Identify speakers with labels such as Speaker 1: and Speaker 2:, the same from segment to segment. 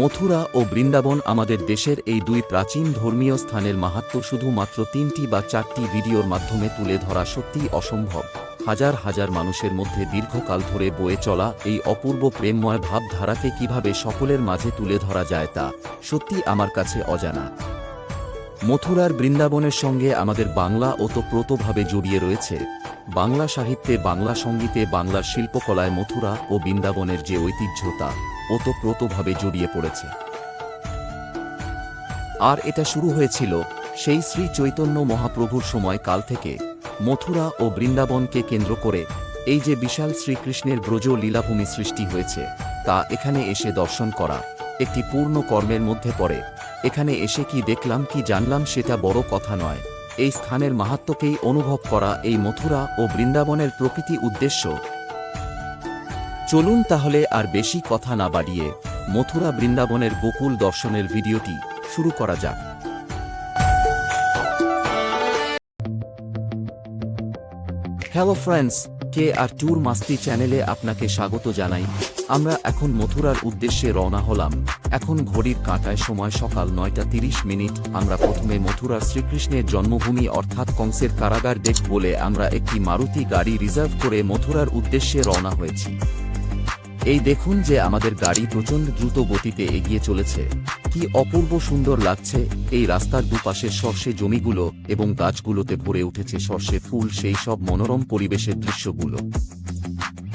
Speaker 1: মথুরা ও বৃন্দাবন আমাদের দেশের এই দুই প্রাচীন ধর্মীয় স্থানের মাহাত্ম্য শুধুমাত্র 3টি বা 4টি ভিডিওর মাধ্যমে তুলে ধরা সত্যিই অসম্ভব। হাজার হাজার মানুষের মধ্যে দীর্ঘকাল ধরে বয়ে চলা এই অপূর্ব প্রেমময় ভাবধারাকে কিভাবে সকলের মাঝে তুলে ধরা যায় তা সত্যি আমার কাছে অজানা। মথুরার বৃন্দাবনের সঙ্গে আমাদের বাংলা ওতপ্রোতভাবে জড়িয়ে রয়েছে। বাংলা সাহিত্যে, বাংলা সঙ্গীতে, বাংলার শিল্পকলায় মথুরা ও বৃন্দাবনের যে ঐতিহ্য তা ওতপ্রোতভাবে জড়িয়ে পড়েছে। আর এটা শুরু হয়েছিল সেই শ্রী চৈতন্য মহাপ্রভুর সময় কাল থেকে। মথুরা ও বৃন্দাবনকে কেন্দ্র করে এই যে বিশাল শ্রীকৃষ্ণের ব্রজ লীলাভূমি সৃষ্টি হয়েছে তা এখানে এসে দর্শন করা একটি পূর্ণ কর্মের মধ্যে পড়ে। এখানে এসে কি দেখলাম, কি জানলাম সেটা বড় কথা নয়, এই স্থানের মাহাত্ম্যকেই অনুভব করা এই মথুরা ও বৃন্দাবনের প্রকৃতি উদ্দেশ্য। চলুন তাহলে আর বেশি কথা না বাড়িয়ে মথুরা বৃন্দাবনের গোকুল দর্শনের ভিডিওটি শুরু করা যাক। হ্যালো ফ্রেন্ডস, KR ট্যুর মাস্তি চ্যানেলে আপনাকে স্বাগত জানাই। আমরা এখন মথুরার উদ্দেশ্যে রওনা হলাম। এখন ঘড়ির কাঁটায় সময় সকাল 9:30। আমরা প্রথমে মথুরার শ্রীকৃষ্ণের জন্মভূমি অর্থাৎ কংসের কারাগার দেখব বলে আমরা একটি মারুতি গাড়ি রিজার্ভ করে মথুরার উদ্দেশ্যে রওনা হয়েছি। এই দেখুন যে আমাদের গাড়ি প্রচণ্ড দ্রুত গতিতে এগিয়ে চলেছে। কি অপূর্ব সুন্দর লাগছে। এই রাস্তার দুপাশের সর্ষে জমিগুলো এবং গাছগুলোতে ভরে উঠেছে সর্ষে ফুল, সেই সব মনোরম পরিবেশের দৃশ্যগুলো।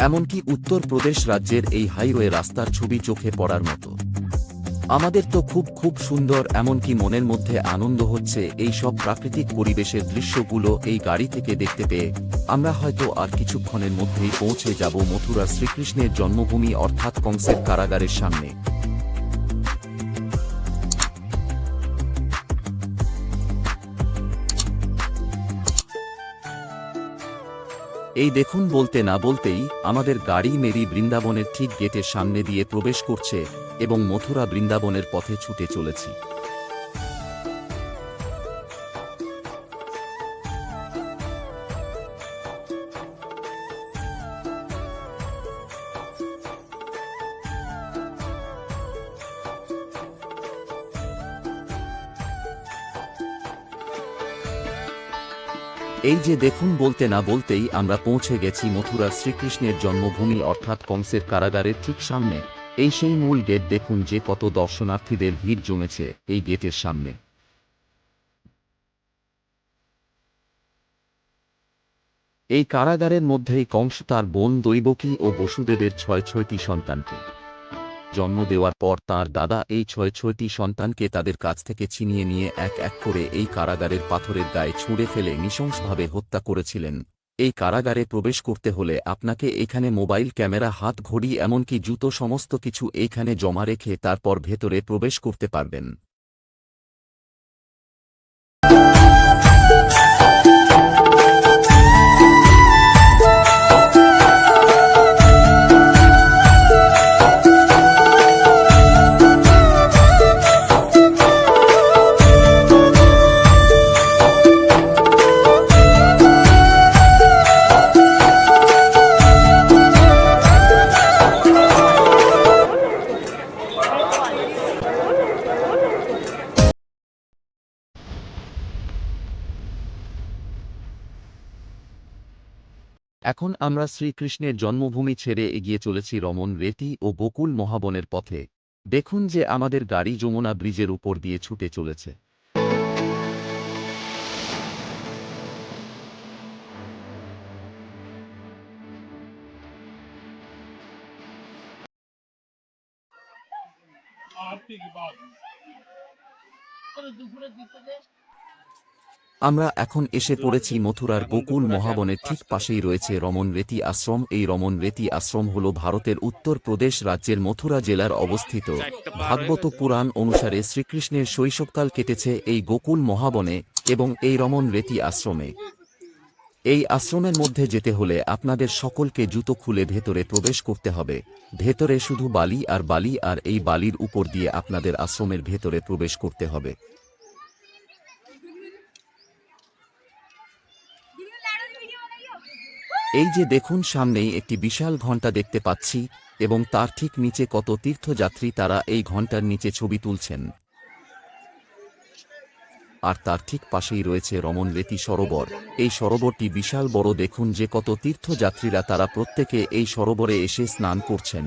Speaker 1: এমনকি উত্তরপ্রদেশ রাজ্যের এই হাইওয়ে রাস্তার ছবি চোখে পড়ার মতো। আমাদের তো খুব সুন্দর, এমনকি মনের মধ্যে আনন্দ হচ্ছে এই সব প্রাকৃতিক পরিবেশের দৃশ্যগুলো এই গাড়ি থেকে দেখতে পেয়ে। আমরা হয়তো আর কিছুক্ষণের মধ্যেই পৌঁছে যাব মথুরা শ্রীকৃষ্ণের জন্মভূমি অর্থাৎ কংসের কারাগারের সামনে। এই দেখুন, বলতে না বলতেই আমাদের গাড়ি মেরি বৃন্দাবনের ঠিক গেটের সামনে দিয়ে প্রবেশ করছে এবং মথুরা বৃন্দাবনের পথে ছুটে চলেছি। এই যে দেখুন, বলতে না বলতেই আমরা পৌঁছে গেছি মথুরার শ্রীকৃষ্ণের জন্মভূমি অর্থাৎ কংসের কারাগারের ঠিক সামনে। এই সেই মূল গেট। দেখুন যে কত দর্শনার্থীদের ভিড় জমেছে এই গেটের সামনে। এই কারাগারের মধ্যেই কংস তার বোন দৈবকী ও বসুদেবের 6টি সন্তানকে জন্ম দেওয়ার পর তাঁর দাদা এই 6টি সন্তানকে তাদের কাছ থেকে ছিনিয়ে নিয়ে এক এক করে এই কারাগারের পাথরের গায়ে ছুঁড়ে ফেলে নৃশংসভাবে হত্যা করেছিলেন। এই কারাগারে প্রবেশ করতে হলে আপনাকে এখানে মোবাইল ক্যামেরা, হাত ঘড়ি, এমনকি জুতো সমস্ত কিছু এইখানে জমা রেখে তারপর ভেতরে প্রবেশ করতে পারবেন। এখন আমরা শ্রীকৃষ্ণের জন্মভূমি ছেড়ে এগিয়ে চলেছি রমন রেতি ও গোকুল মহাবনের পথে। দেখুন যে আমাদের গাড়ি যমুনা ব্রিজের উপর দিয়ে ছুটে চলেছে। আমরা এখন এসে পড়েছি মথুরার গোকুল মহাবনের ঠিক পাশেই রয়েছে রমন রেতি আশ্রম। এই রমন রেতি আশ্রম হল ভারতের উত্তর প্রদেশ রাজ্যের মথুরা জেলার অবস্থিত। ভাগবত পুরাণ অনুসারে শ্রীকৃষ্ণের শৈশবকাল কেটেছে এই গোকুল মহাবনে এবং এই রমন রেতি আশ্রমে। এই আশ্রমের মধ্যে যেতে হলে আপনাদের সকলকে জুতো খুলে ভেতরে প্রবেশ করতে হবে। ভেতরে শুধু বালি আর বালি, আর এই বালির উপর দিয়ে আপনাদের আশ্রমের ভেতরে প্রবেশ করতে হবে। এই যে দেখুন সামনেই একটি বিশাল ঘণ্টা দেখতে পাচ্ছি এবং তার ঠিক নিচে কত তীর্থযাত্রী তারা এই ঘণ্টার নিচে ছবি তুলছেন। আর তার ঠিক পাশেই রয়েছে রমন রেতি সরোবর। এই সরোবরটি বিশাল বড়, দেখুন যে কত তীর্থযাত্রীরা তারা প্রত্যেকে এই সরোবরে এসে স্নান করছেন।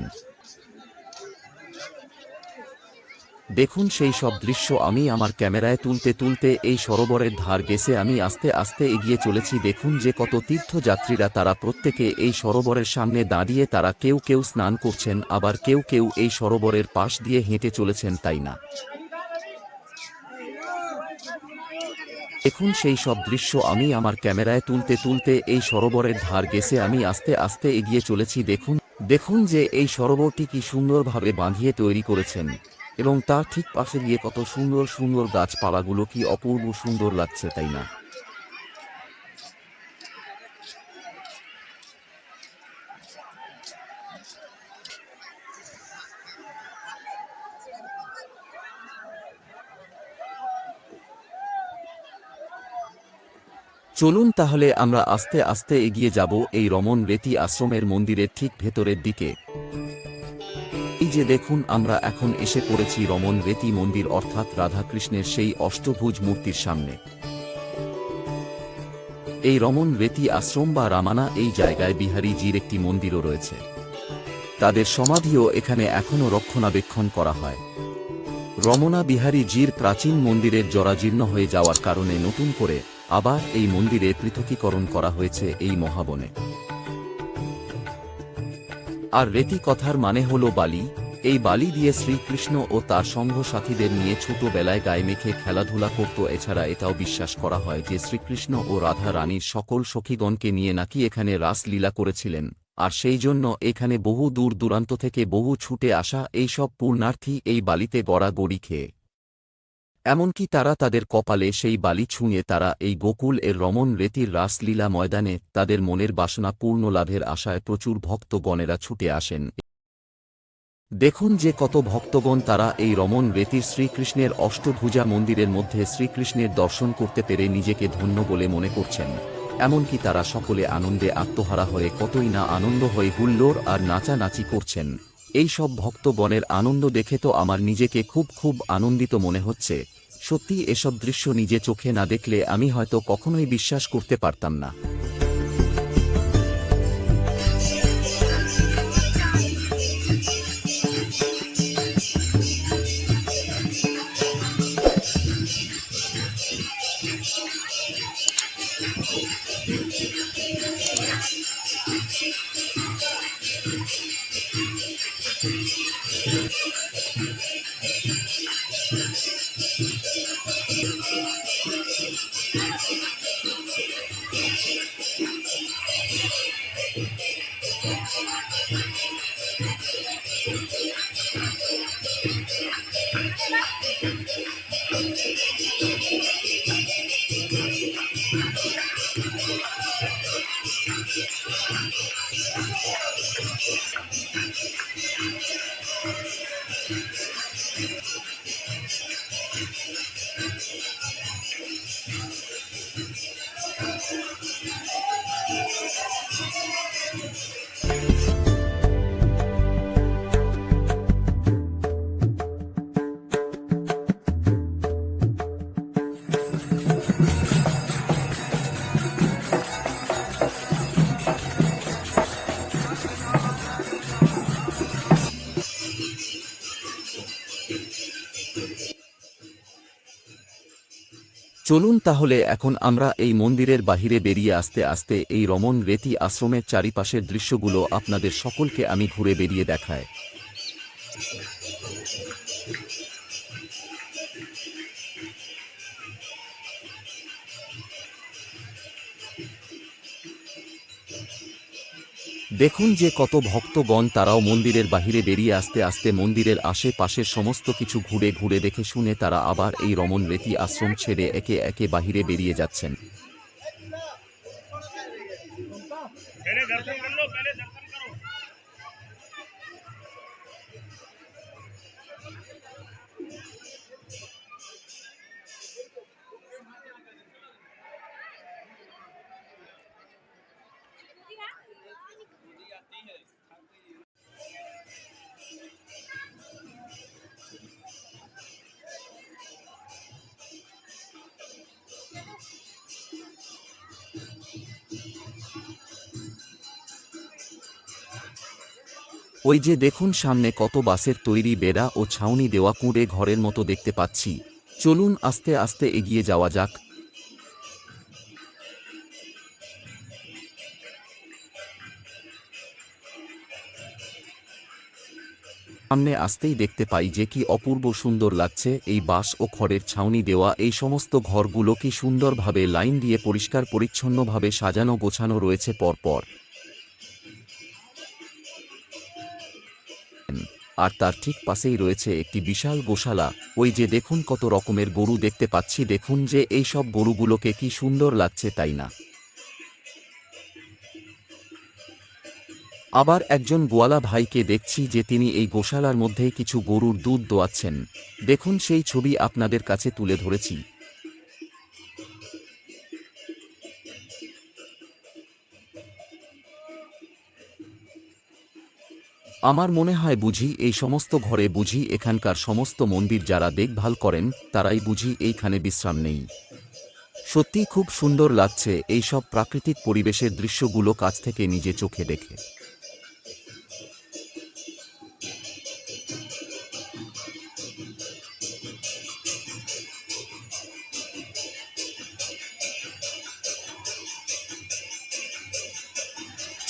Speaker 1: দেখুন সেই সব দৃশ্য আমি আমার ক্যামেরায় তুলতে তুলতে এই সরোবরের ধার গেছে আমি আস্তে আস্তে এগিয়ে চলেছি। দেখুন যে কত তীর্থযাত্রীরা তারা প্রত্যেকে এই সরোবরের সামনে দাঁড়িয়ে তারা কেউ কেউ স্নান করছেন, আবার কেউ কেউ এই সরোবরের পাশ দিয়ে হেঁটে চলেছেন, তাই না? দেখুন সেই সব দৃশ্য আমি আমার ক্যামেরায় তুলতে তুলতে এই সরোবরের ধার গেছে আমি আস্তে আস্তে এগিয়ে চলেছি। দেখুন দেখুন যে এই সরোবরটি কি সুন্দরভাবে বাঁধিয়ে তৈরি করেছেন এবং তার ঠিক পাশে গিয়ে কত সুন্দর সুন্দর গাছপালাগুলো কি অপূর্ব সুন্দর লাগছে, তাই না? চলুন তাহলে আমরা আস্তে আস্তে এগিয়ে যাব এই রমন রেতি আশ্রমের মন্দিরের ঠিক ভেতরের দিকে। এই যে দেখুন আমরা এখন এসে পড়েছি রমন রেতি মন্দির, অর্থাৎ রাধাকৃষ্ণের সেই অষ্টভুজ মূর্তির সামনে। এই রমন রেতি আশ্রম বা রামানা এই জায়গায় বিহারীজির একটি মন্দিরও রয়েছে। তাদের সমাধিও এখানে এখনও রক্ষণাবেক্ষণ করা হয়। রমনা বিহারীজির প্রাচীন মন্দিরের জরাজীর্ণ হয়ে যাওয়ার কারণে নতুন করে আবার এই মন্দিরে পৃথকীকরণ করা হয়েছে এই মহাবনে। আর রেতি কথার মানে হল বালি। এই বালি দিয়ে শ্রীকৃষ্ণ ও তার সঙ্গ সাথীদের নিয়ে ছোটবেলায় গায়ে মেখে খেলাধুলা করত। এছাড়া এটাও বিশ্বাস করা হয় যে শ্রীকৃষ্ণ ও রাধা রানীর সকল সখীগণকে নিয়ে নাকি এখানে রাসলীলা করেছিলেন, আর সেই জন্য এখানে বহু দূর দূরান্ত থেকে বহু ছুটে আসা এইসব পুণ্যার্থী এই বালিতে গড়াগড়ি খেয়ে, এমনকি তারা তাদের কপালে সেই বালি ছুঁয়ে তারা এই গোকুল এর রমন রেতির রাসলীলা ময়দানে তাদের মনের বাসনা পূর্ণ লাভের আশায় প্রচুর ভক্তগণেরা ছুটে আসেন। দেখুন যে কত ভক্তগণ তারা এই রমন রেতির শ্রীকৃষ্ণের অষ্টভুজা মন্দিরের মধ্যে শ্রীকৃষ্ণের দর্শন করতে পেরে নিজেকে ধন্য বলে মনে করছেন। এমনকি তারা সকলে আনন্দে আত্মহারা হয়ে কতই না আনন্দ হয়ে হুল্লোড় আর নাচানাচি করছেন। এই সব ভক্তগণের আনন্দ দেখে তো আমার নিজেকে খুব খুব আনন্দিত মনে হচ্ছে। সত্যি এসব দৃশ্য নিজে চোখে না দেখলে আমি হয়তো কখনোই বিশ্বাস করতে পারতাম না। চলুন তাহলে এখন আমরা এই মন্দিরের বাহিরে বেরিয়ে আস্তে আস্তে এই রমন রেতি আশ্রমের চারিপাশের দৃশ্যগুলো আপনাদের সকলকে আমি ঘুরে বেরিয়ে দেখাই। দেখুন যে কত ভক্তগণ তারাও মন্দিরের বাহিরে বেরিয়ে আস্তে আস্তে মন্দিরের আশেপাশের সমস্ত কিছু ঘুরে ঘুরে দেখে শুনে তারা আবার এই রমন রেতি আশ্রম ছেড়ে একে একে বাহিরে বেরিয়ে যাচ্ছেন। ওই যে দেখুন সামনে কত বাঁশের তৈরি বেড়া ও ছাউনি দেওয়া কুঁড়ে ঘরের মতো দেখতে পাচ্ছি। চলুন আস্তে আস্তে এগিয়ে যাওয়া যাক। সামনে আসতেই দেখতে পাই যে কি অপূর্ব সুন্দর লাগছে এই বাঁশ ও খড়ের ছাউনি দেওয়া এই সমস্ত ঘরগুলো কি সুন্দরভাবে লাইন দিয়ে পরিষ্কার পরিচ্ছন্নভাবে সাজানো গোছানো রয়েছে পরপর। আর তার ঠিক পাশেই রয়েছে একটি বিশাল গোশালা। ওই যে দেখুন কত রকমের গরু দেখতে পাচ্ছি, দেখুন যে এই সব গরুগুলোকে কি সুন্দর লাগছে তাই না। আবার একজন গোয়ালা ভাইকে দেখছি যে তিনি এই গোশালার মধ্যেই কিছু গরুর দুধ দোয়াচ্ছেন। দেখুন সেই ছবি আপনাদের কাছে তুলে ধরেছি। আমার মনে হয় বুঝি এই সমস্ত ঘরে বুঝি এখানকার সমস্ত মন্দির যারা দেখভাল করেন তারাই বুঝি এইখানে বিশ্রাম নেই। সত্যি খুব সুন্দর লাগছে এই সব প্রাকৃতিক পরিবেশের দৃশ্যগুলো কাছ থেকে নিজে চোখে দেখে।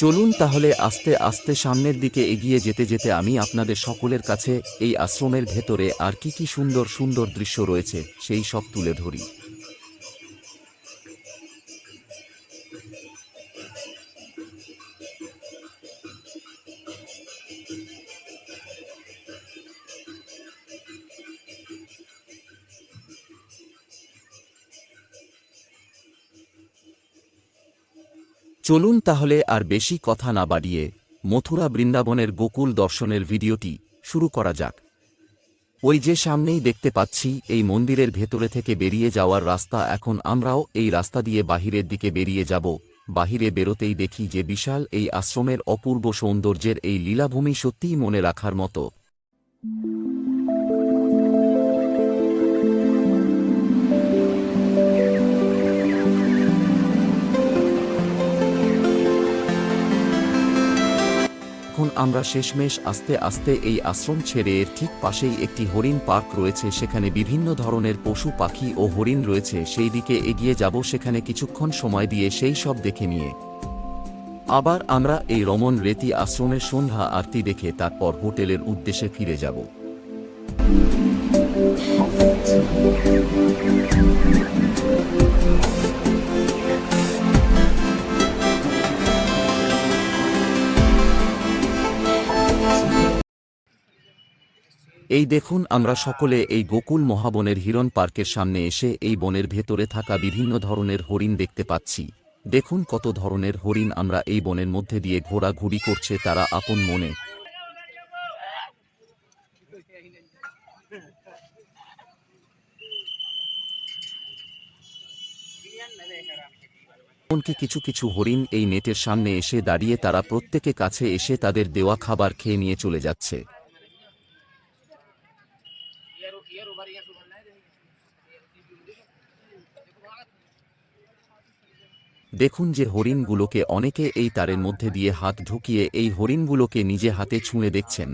Speaker 1: চলুন তাহলে আস্তে আস্তে সামনের দিকে এগিয়ে যেতে যেতে আমি আপনাদের সকলের কাছে এই আশ্রমের ভেতরে আর কি কি সুন্দর সুন্দর দৃশ্য রয়েছে সেই সব তুলে ধরি। চলুন তাহলে আর বেশি কথা না বাড়িয়ে মথুরা বৃন্দাবনের গোকুল দর্শনের ভিডিওটি শুরু করা যাক। ওই যে সামনেই দেখতে পাচ্ছি এই মন্দিরের ভেতরে থেকে বেরিয়ে যাওয়ার রাস্তা। এখন আমরাও এই রাস্তা দিয়ে বাহিরের দিকে বেরিয়ে যাব। বাহিরে বেরোতেই দেখি যে বিশাল এই আশ্রমের অপূর্ব সৌন্দর্যের এই লীলাভূমি সত্যিই মনে রাখার মতো। এখন আমরা শেষমেশ আস্তে আস্তে এই আশ্রম ছেড়ে এর ঠিক পাশেই একটি হরিণ পার্ক রয়েছে, সেখানে বিভিন্ন ধরনের পশু পাখি ও হরিণ রয়েছে, সেই দিকে এগিয়ে যাব। সেখানে কিছুক্ষণ সময় দিয়ে সেই সব দেখে নিয়ে আবার আমরা এই রমন রেতি আশ্রমের সন্ধ্যা আরতি দেখে তারপর হোটেলের উদ্দেশ্যে ফিরে যাব। এই দেখুন আমরা সকলে এই গোকুল মহাবনের হিরণ পার্কের সামনে এসে এই বনের ভেতরে থাকা বিভিন্ন ধরনের হরিণ দেখতে পাচ্ছি। দেখুন কত ধরনের হরিণ আমরা এই বনের মধ্যে দিয়ে ঘোরাঘুরি করছে তারা আপন মনে। এমনকি কিছু কিছু হরিণ এই নেটের সামনে এসে দাঁড়িয়ে তারা প্রত্যেকে কাছে এসে তাদের দেওয়া খাবার খেয়ে নিয়ে চলে যাচ্ছে। দেখুন যে হরিণগুলোকে অনেকে এই তারের মধ্যে দিয়ে হাত ঢুকিয়ে এই হরিণগুলোকে নিজে হাতে ছুঁয়ে দেখছেন।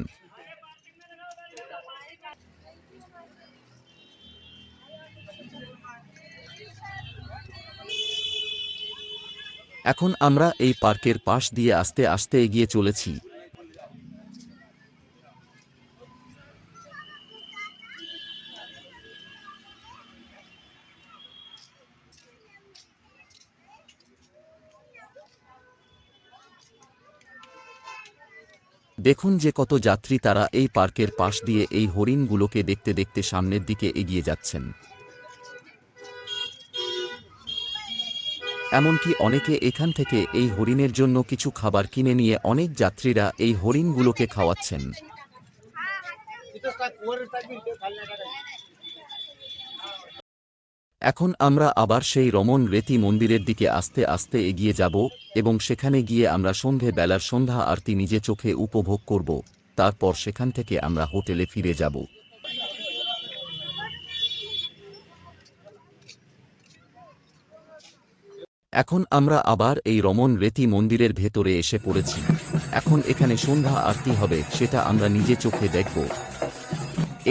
Speaker 1: এখন আমরা এই পার্কের পাশ দিয়ে আস্তে আস্তে এগিয়ে চলেছি। দেখুন যে কত যাত্রী তারা এই পার্কের পাশ দিয়ে এই হরিণগুলোকে দেখতে দেখতে সামনের দিকে এগিয়ে যাচ্ছেন। এমনকি অনেকে এখান থেকে এই হরিণের জন্য কিছু খাবার কিনে নিয়ে অনেক যাত্রীরা এই হরিণগুলোকে খাওয়াচ্ছেন। এখন আমরা আবার সেই রমন রেতি মন্দিরের দিকে আস্তে আস্তে এগিয়ে যাব এবং সেখানে গিয়ে আমরা সন্ধে বেলার সন্ধ্যা আরতি নিজে চোখে উপভোগ করব। তারপর সেখান থেকে আমরা হোটেলে ফিরে যাব। এখন আমরা আবার এই রমন রেতি মন্দিরের ভেতরে এসে পড়েছি। এখন এখানে সন্ধ্যা আরতি হবে, সেটা আমরা নিজে চোখে দেখব।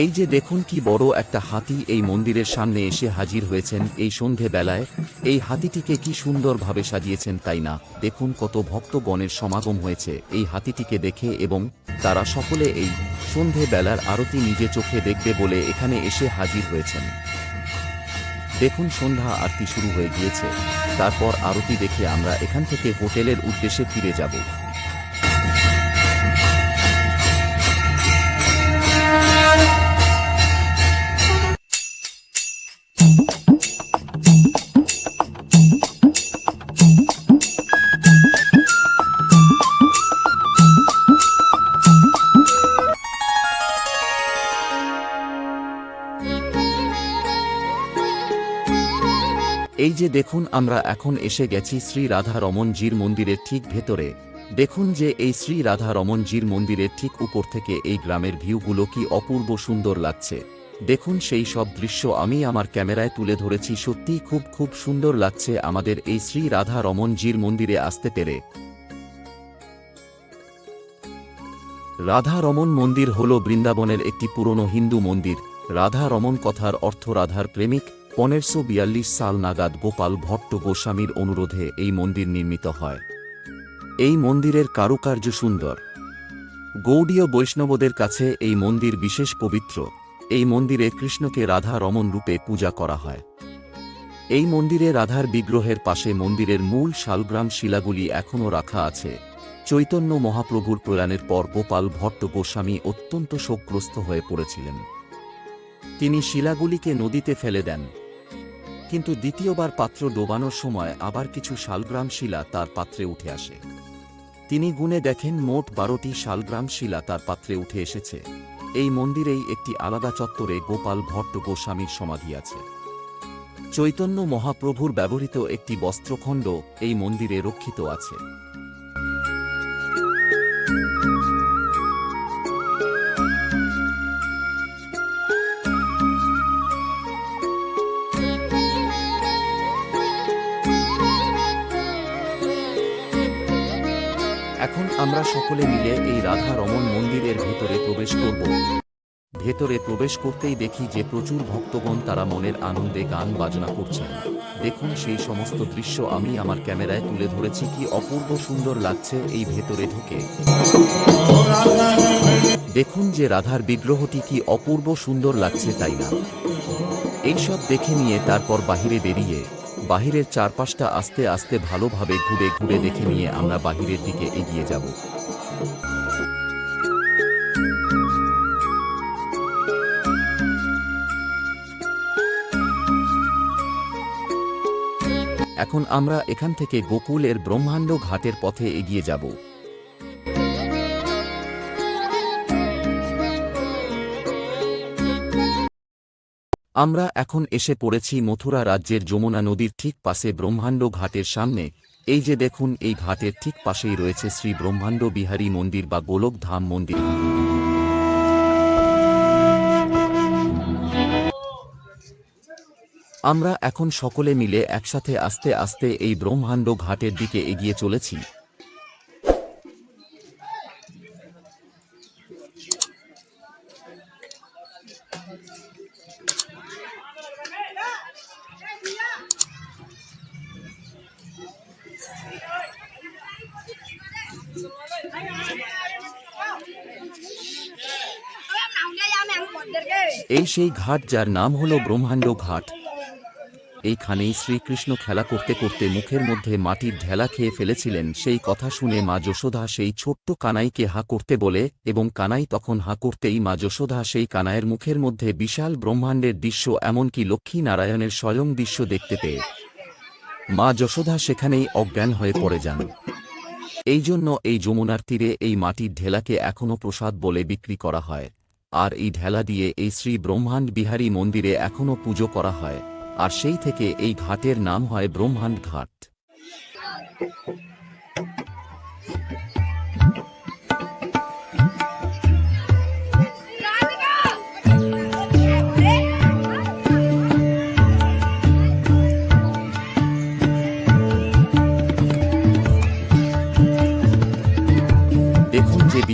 Speaker 1: এই যে দেখুন কি বড় একটা হাতি এই মন্দিরের সামনে এসে হাজির হয়েছেন এই সন্ধে বেলায়। এই হাতিটিকে কি সুন্দরভাবে সাজিয়েছেন তাই না? দেখুন কত ভক্তগণের সমাগম হয়েছে এই হাতিটিকে দেখে, এবং তারা সকলে এই সন্ধে বেলার আরতি নিজে চোখে দেখবে বলে এখানে এসে হাজির হয়েছেন। দেখুন সন্ধ্যা আরতি শুরু হয়ে গিয়েছে। তারপর আরতি দেখে আমরা এখান থেকে হোটেলের উদ্দেশ্যে ফিরে যাব। এই যে দেখুন আমরা এখন এসে গেছি শ্রী রাধা রমনজির মন্দিরের ঠিক ভেতরে। দেখুন যে এই শ্রী রাধা রমনজির মন্দিরের ঠিক উপর থেকে এই গ্রামের ভিউগুলো কি অপূর্ব সুন্দর লাগছে। দেখুন সেই সব দৃশ্য আমি আমার ক্যামেরায় তুলে ধরেছি। সত্যিই খুব খুব সুন্দর লাগছে আমাদের এই শ্রী রাধা রমনজির মন্দিরে আসতে পেরে। রাধা রমন মন্দির হল বৃন্দাবনের একটি পুরনো হিন্দু মন্দির। রাধা রমন কথার অর্থ রাধার প্রেমিক। 1542 সাল নাগাদ গোপাল ভট্ট গোস্বামীর অনুরোধে এই মন্দির নির্মিত হয়। এই মন্দিরের কারুকার্য সুন্দর। গৌড়ীয় বৈষ্ণবদের কাছে এই মন্দির বিশেষ পবিত্র। এই মন্দিরে কৃষ্ণকে রাধা রমন রূপে পূজা করা হয়। এই মন্দিরে রাধার বিগ্রহের পাশে মন্দিরের মূল শালগ্রাম শিলাগুলি এখনও রাখা আছে। চৈতন্য মহাপ্রভুর প্রয়াণের পর গোপাল ভট্ট গোস্বামী অত্যন্ত শোকগ্রস্ত হয়ে পড়েছিলেন। তিনি শিলাগুলিকে নদীতে ফেলে দেন, কিন্তু দ্বিতীয়বার পাত্র ডোবানোর সময় আবার কিছু শালগ্রাম শিলা তার পাত্রে উঠে আসে। তিনি গুনে দেখেন মোট 12টি শালগ্রাম শিলা তার পাত্রে উঠে এসেছে। এই মন্দিরেই একটি আলাদা চত্বরে গোপাল ভট্ট গোস্বামীর সমাধি আছে। চৈতন্য মহাপ্রভুর ব্যবহৃত একটি বস্ত্রখণ্ড এই মন্দিরে রক্ষিত আছে। এখন আমরা সকলে মিলে এই রাধা রমন মন্দিরের ভেতরে প্রবেশ করব। ভেতরে প্রবেশ করতেই দেখি যে প্রচুর ভক্তগণ তারা মনের আনন্দে গান বাজনা করছেন। দেখুন সেই সমস্ত দৃশ্য আমি আমার ক্যামেরায় তুলে ধরেছি। কি অপূর্ব সুন্দর লাগছে এই ভেতরে ঢুকে। দেখুন যে রাধার বিগ্রহটি কি অপূর্ব সুন্দর লাগছে তাই না? এইসব দেখে নিয়ে তারপর বাহিরে বেরিয়ে বাহিরের চারপাশটা আস্তে আস্তে ভালোভাবে ঘুরে ঘুরে দেখে নিয়ে আমরা বাহিরের দিকে এগিয়ে যাব। এখন আমরা এখান থেকে গোকুলের ব্রহ্মাণ্ড ঘাটের পথে এগিয়ে যাব। আমরা এখন এসে পড়েছি মথুরা রাজ্যের যমুনা নদীর ঠিক পাশে ব্রহ্মাণ্ড ঘাটের সামনে। এই যে দেখুন এই ঘাটের ঠিক পাশেই রয়েছে শ্রী ব্রহ্মাণ্ড বিহারী মন্দির বা গোলক ধাম মন্দির। আমরা এখন সকলে মিলে একসাথে আস্তে আস্তে এই ব্রহ্মাণ্ড ঘাটের দিকে এগিয়ে চলেছি। এই সেই ঘাট যার নাম হল ব্রহ্মাণ্ড ঘাট। এইখানেই শ্রীকৃষ্ণ খেলা করতে করতে মুখের মধ্যে মাটির ঢেলা খেয়ে ফেলেছিলেন। সেই কথা শুনে মা যশোদা সেই ছোট্ট কানাইকে হা করতে বলে, এবং কানাই তখন হা করতেই মা যশোদা সেই কানাইয়ের মুখের মধ্যে বিশাল ব্রহ্মাণ্ডের দৃশ্য, এমনকি লক্ষ্মী নারায়ণের স্বয়ং দৃশ্য দেখতে পেয়ে মা যশোদা সেখানেই অজ্ঞান হয়ে পড়ে যান। এই জন্য এই যমুনার তীরে এই মাটির ঢেলাকে এখনও প্রসাদ বলে বিক্রি করা হয়। আর এই ঢেলা দিয়ে এই শ্রী ব্রহ্মাণ্ড বিহারী মন্দিরে এখনও পুজো করা হয়। আর সেই থেকে এই ঘাটের নাম হয় ব্রহ্মাণ্ড ঘাট।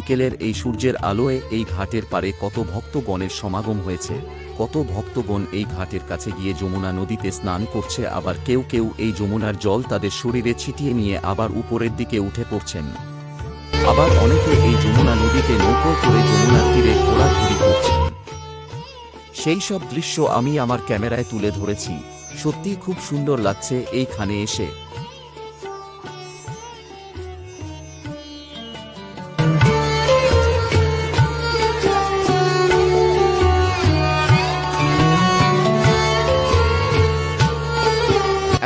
Speaker 1: বিকেলের এই সূর্যের আলোয় এই ঘাটের পারে কত ভক্তগণের সমাগম হয়েছে। কত ভক্তগণ এই ঘাটের কাছে গিয়ে যমুনা নদীতে স্নান করছে, আবার কেউ কেউ এই যমুনার জল তাদের শরীরে ছিটিয়ে নিয়ে আবার উপরের দিকে উঠে পড়ছেন। আবার অনেকে এই যমুনা নদীতে নৌকো করে যমুনার তীরে ঘোরাঘুরি করছেন। সেই সব দৃশ্য আমি আমার ক্যামেরায় তুলে ধরেছি। সত্যি খুব সুন্দর লাগছে এইখানে এসে।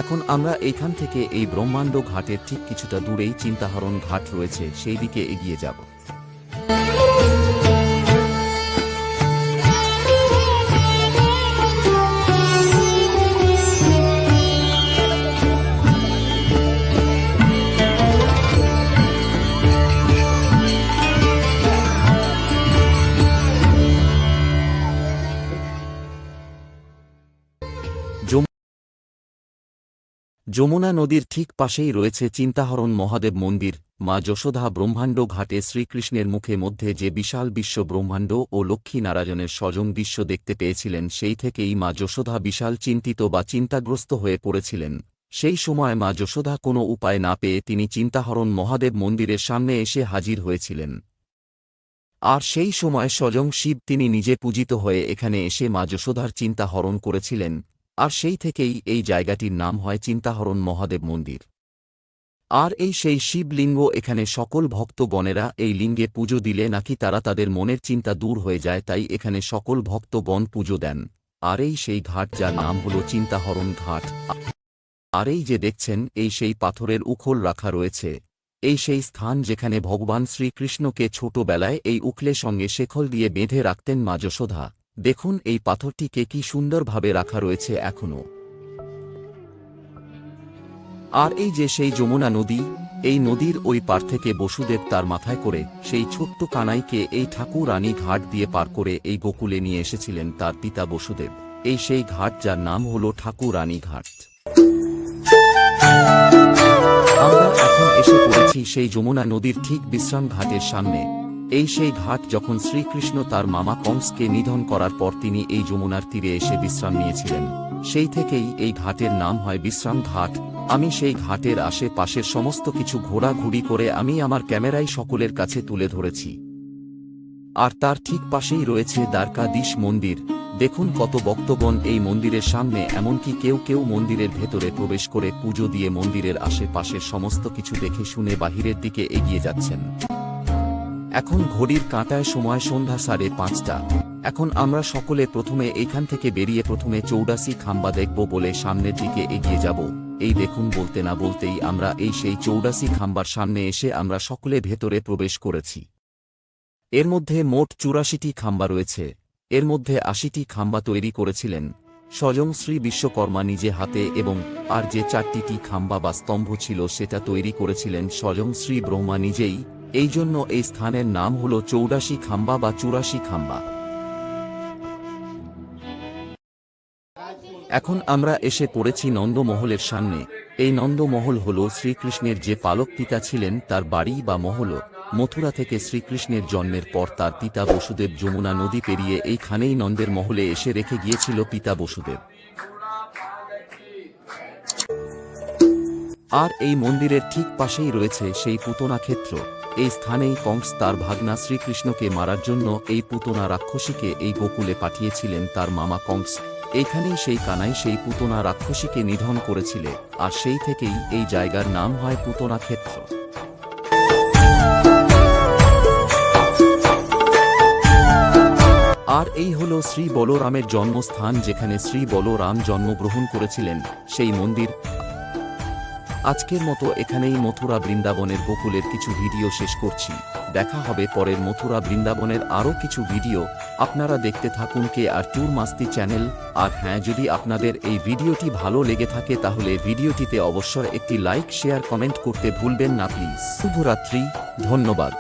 Speaker 1: এখন আমরা এইখান থেকে এই ব্রহ্মাণ্ড ঘাটের ঠিক কিছুটা দূরেই চিন্তাহরণ ঘাট রয়েছে, সেই দিকে এগিয়ে যাব। যমুনা নদীর ঠিক পাশেই রয়েছে চিন্তাহরণ মহাদেব মন্দির। মা যশোদা ব্রহ্মাণ্ড ঘাটে শ্রীকৃষ্ণের মুখে মধ্যে যে বিশাল বিশ্ব ব্রহ্মাণ্ড ও লক্ষ্মী নারায়ণের স্বয়ং দৃশ্য দেখতে পেয়েছিলেন, সেই থেকেই মা যশোদা বিশাল চিন্তিত বা চিন্তাগ্রস্ত হয়ে পড়েছিলেন। সেই সময় মা যশোদা কোনো উপায় না পেয়ে তিনি চিন্তাহরণ মহাদেব মন্দিরের সামনে এসে হাজির হয়েছিলেন। আর সেই সময় স্বয়ং শিব তিনি নিজে পূজিত হয়ে এখানে এসে মা যশোদার চিন্তা হরণ করেছিলেন। আর সেই থেকেই এই জায়গাটির নাম হয় চিন্তাহরণ মহাদেব মন্দির। আর এই সেই শিবলিঙ্গ, এখানে সকল ভক্তগণেরা এই লিঙ্গে পুজো দিলে নাকি তারা তাদের মনের চিন্তা দূর হয়ে যায়, তাই এখানে সকল ভক্তগণ পুজো দেন। আর এই সেই ঘাট যার নাম হল চিন্তাহরণ ঘাট। আর এই যে দেখছেন এই সেই পাথরের উখল রাখা রয়েছে, এই সেই স্থান যেখানে ভগবান শ্রীকৃষ্ণকে ছোটবেলায় এই উখলের সঙ্গে শেখল দিয়ে বেঁধে রাখতেন মা যশোদা। দেখুন এই পাথরটিকে কি সুন্দরভাবে রাখা রয়েছে এখনো। আর এই যে সেই যমুনা নদী, এই নদীর ওই পার থেকে বসুদেব তার মাথায় করে সেই ছোট্ট কানাইকে এই ঠাকুর রানী ঘাট দিয়ে পার করে এই গোকুলে নিয়ে এসেছিলেন তার পিতা বসুদেব। এই সেই ঘাট যার নাম হল ঠাকুর রানী ঘাট। আমরা এখন এসে পড়েছি সেই যমুনা নদীর ঠিক বিশ্রাম ঘাটের সামনে। এই সেই ঘাট যখন শ্রীকৃষ্ণ তার মামা কংসকে নিধন করার পর তিনি এই যমুনার তীরে এসে বিশ্রাম নিয়েছিলেন, সেই থেকেই এই ঘাটের নাম হয় বিশ্রাম ঘাট। আমি সেই ঘাটের আশেপাশের সমস্ত কিছু ঘোরাঘুরি করে আমি আমার ক্যামেরায় সকলের কাছে তুলে ধরেছি। আর তার ঠিক পাশেই রয়েছে দ্বারকাধীশ মন্দির। দেখুন কত ভক্তগণ এই মন্দিরের সামনে, এমনকি কেউ কেউ মন্দিরের ভেতরে প্রবেশ করে পুজো দিয়ে মন্দিরের আশেপাশের সমস্ত কিছু দেখে শুনে বাহিরের দিকে এগিয়ে যাচ্ছেন। এখন ঘড়ির কাঁটায় সময় সন্ধ্যা 5:30। এখন আমরা সকলে প্রথমে এইখান থেকে বেরিয়ে প্রথমে 84 খাম্বা দেখব বলে সামনের দিকে এগিয়ে যাব। এই দেখুন বলতে না বলতেই আমরা এই সেই 84 খাম্বার সামনে এসে আমরা সকলে ভেতরে প্রবেশ করেছি। এর মধ্যে মোট 84টি খাম্বা রয়েছে। এর মধ্যে 80টি খাম্বা তৈরি করেছিলেন স্বয়ং শ্রী বিশ্বকর্মা নিজে হাতে, এবং আর যে 4টি খাম্বা বা স্তম্ভ ছিল সেটা তৈরি করেছিলেন স্বয়ং শ্রী ব্রহ্মা নিজেই। এই জন্য এই স্থানের নাম হল 84 খাম্বা বা 84 খাম্বা। এখন আমরা এসে পড়েছি নন্দমহলের সামনে। এই নন্দমহল হল শ্রীকৃষ্ণের যে পালক পিতা ছিলেন তার বাড়ি বা মহল। মথুরা থেকে শ্রীকৃষ্ণের জন্মের পর তার পিতা বসুদেব যমুনা নদী পেরিয়ে এইখানেই নন্দের মহলে এসে রেখে গিয়েছিল পিতা বসুদেব। আর এই মন্দিরের ঠিক পাশেই রয়েছে সেই পুতনা ক্ষেত্র। এই স্থানেই কংস তার ভাগনা শ্রীকৃষ্ণকে মারার জন্য এই পুতনা রাক্ষসীকে এই গোকুলে পাঠিয়েছিলেন তার মামা কংস। এইখানেই সেই কানাই সেই পুতনা রাক্ষসীকে নিধন করেছিল, আর সেই থেকেই এই জায়গার নাম হয় পুতনা ক্ষেত্র। আর এই হল শ্রী বলরামের জন্মস্থান, যেখানে শ্রী বলরাম জন্মগ্রহণ করেছিলেন সেই মন্দির। আজকের মতো এখানেই মথুরা বৃন্দাবনের গোকুলের কিছু ভিডিও শেষ করছি। দেখা হবে পরের মথুরা বৃন্দাবনের আরও কিছু ভিডিও। আপনারা দেখতে থাকুন KR ট্যুর মাস্তি চ্যানেল। আর হ্যাঁ, যদি আপনাদের এই ভিডিওটি ভালো লেগে থাকে তাহলে ভিডিওটিতে অবশ্যই একটি লাইক, শেয়ার, কমেন্ট করতে ভুলবেন না প্লিজ। শুভরাত্রি, ধন্যবাদ।